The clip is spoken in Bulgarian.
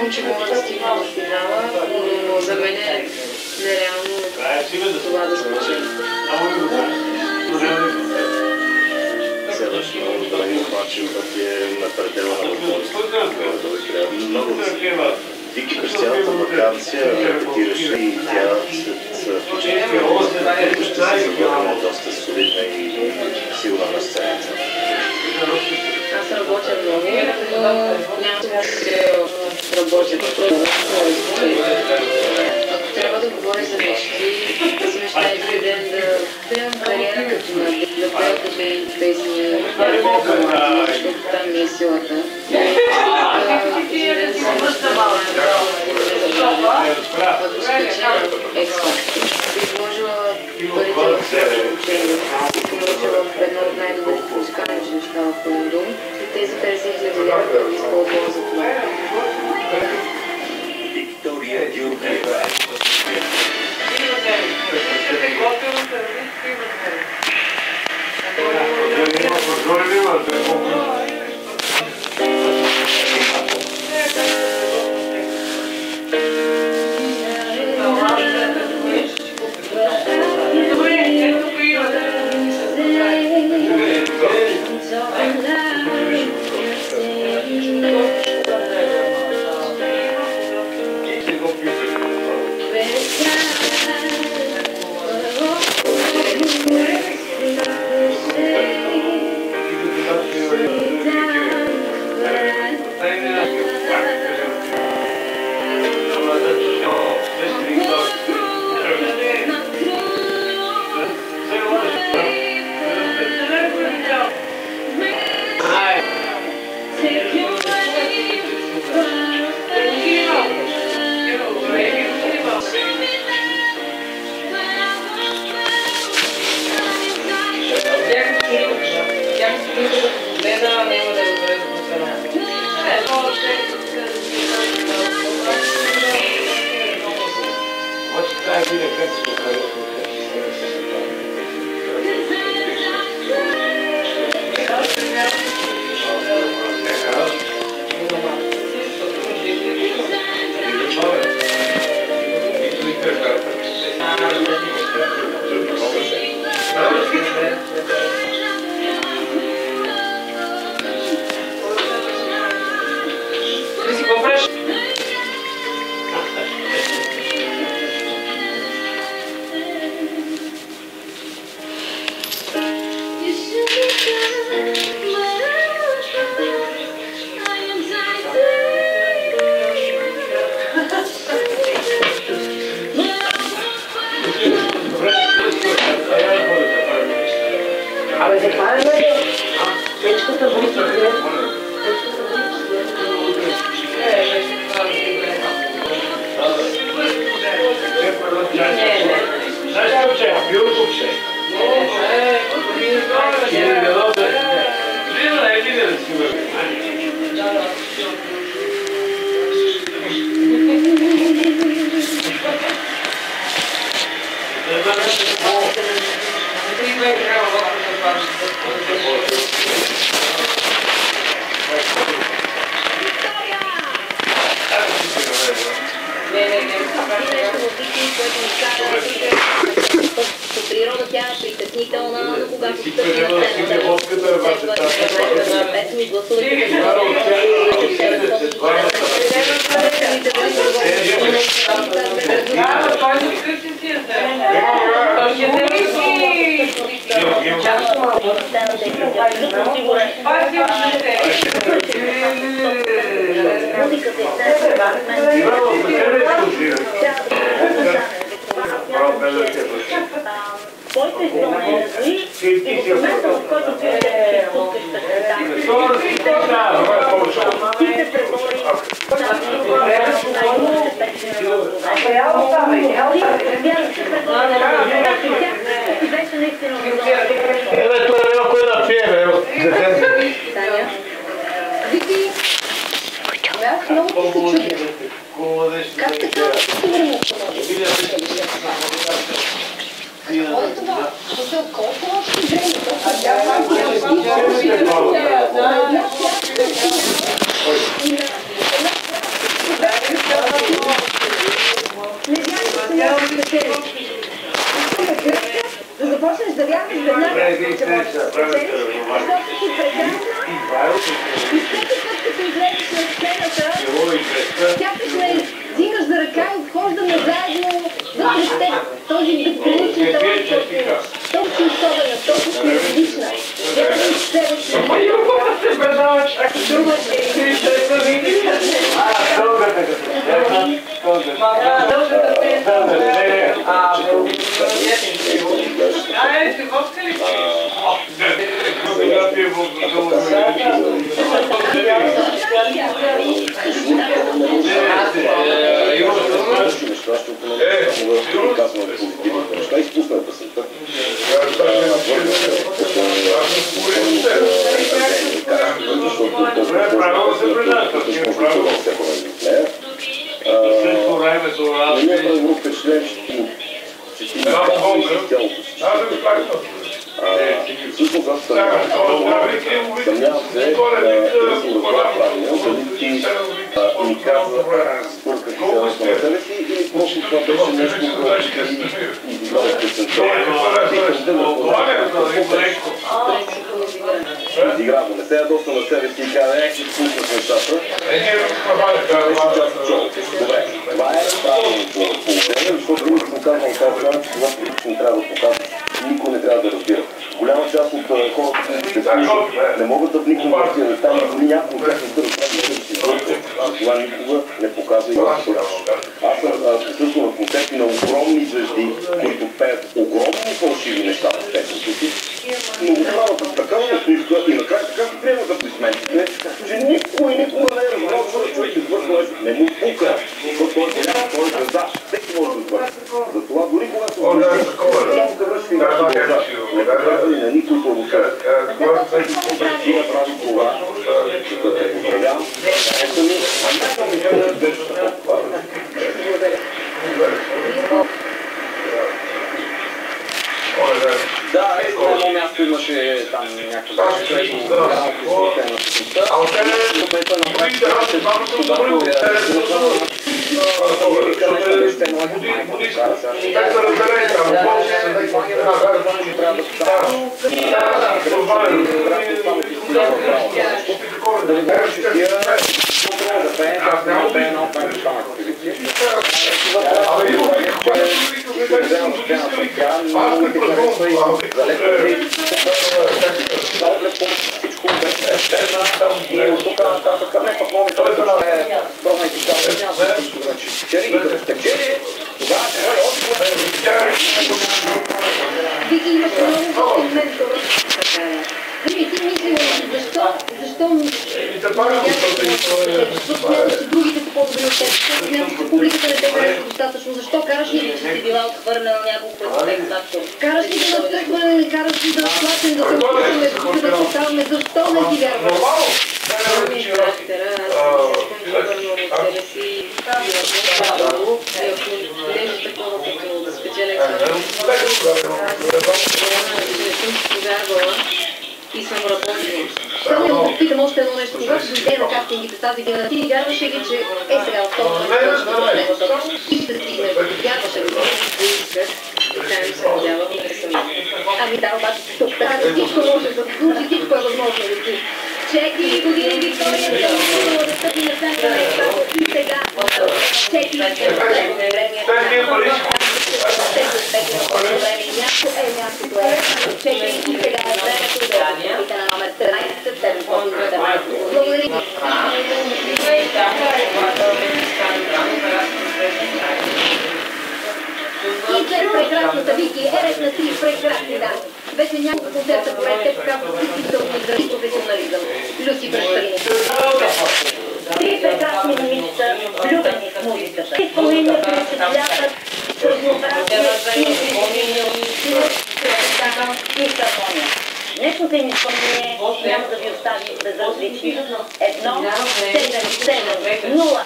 Вярвам, че мога да стигна до финала, но за мен е нереално това да спечели. Следващото матч пък е на предела на възможността. Много викаш цялата ваканция, репетираш и тя след почти ще се завърне доста солидна и силна на сцената. Аз работя много, но няма да работя. Ако трябва да говоря за мечти, аз мечтая един ден да имам кариера като на да пея купени песни, защото там ми е силата. Един ден съм мечтала ако спечеля X-Factor. Изложила парите в своето обучение. Искам да уча в едно от най-добрите музикални училища в Лондон и тези 50 000 лева да ги използвам за това. Виктория Дюркева. По природа тя е притеснителна, но когато стъпи на сцената, ето ми гласувайте който изпълнение и в момента, в който ти се спускаш през спектакли, ти се пребори Ето е едно, кой да пие, бе, Таня. Вики, бях много се чудя. Как така всичко време Какво е това? Колко още време? веднага, че можеш да спечелиш, защото си прекрасна и всеки път, като излезеш на сцената, сякаш ме взимаш за ръка и обхождаме заедно вътре с теб този безграничен талант, който имаш. Толкова си особена, толкова си различна. Вярвай в себе си. Думаш всъщност аз съмнявам се, дали ти ми каза сбърках селото на себе си или просто това беше нещо, което ти изиграва песента. Изиграва го, не се ядоса на себе си и каза, ще пуснах нещата. Беше част от шоу. Добре, това е правилното положение, защото винаги съм казвал тази страна, че когато лично трябва да показваш, никой не трябва да разбира. Голяма част от хората, които се слушат, не могат да вникнат в тия неща, но дори някой от тях не бъдат правили да си сбъркат. Това никога не показва и да. Аз съм присъствал на концерти на огромни звезди, които пеят огромни фалшиви неща в песните си, но го правят с такава усмивка и накрая така се приемат за аплодисментите, че никой никога не е разбрал, че човек извършва нещо. Не му пука, защото той е голям, той е звезда, всеки може да извършва. Затова дори когато само да върши не казва и на никой по въпрос. И направи това, като те поздравявам. Ето ми, а не съм ми беше такова. Да, на едно място имаше там някакво което на песента. Но което направи, Вики, имаш много от ментор. Вики, ти мислила, защо смяташ, че другите са по-добри от теб, защо смяташ, че публиката не те харесва достатъчно, защо караш ли че си била отхвърлена няколко пъти текстатор? Караш ли да отхвърляне, не караш ли да плачем, да се опитаме, да се съставаме, защо не ти вярваш? Това ми е характера, аз искам да върна от себе си и ако нещо такова като да спечеля експертно, не съм си повярвала и съм работила. Само да го питам още едно нещо. Когато дойде на кастингите тази година, ти вярваше ли, че сега в този момент и ще стигнеш? Вярваше ли? Поисках, така ми се надявам и не съм. Ами да, обаче тук така всичко може да случи, всичко е възможно да си. 4 години Виктория се опитала да стъпи на сцената на Експърт и сега 4 години време. Всеки успехи на този време. Място е мястото е. 4 и сега е времето да е на номер 13, 717. Благодаря. И след прекрасната Вики е ред на 3 прекрасни дами. Вече няколко концерта поред те показват изключително изрази професионализъм. Люси Пръщарина. 3 прекрасни момичета, влюбени в музиката. Изпълнението впечатляват с разнообразие и хармония. Днешното им изпълнение няма да ви остави безразлични. 1, 7, 7, 0.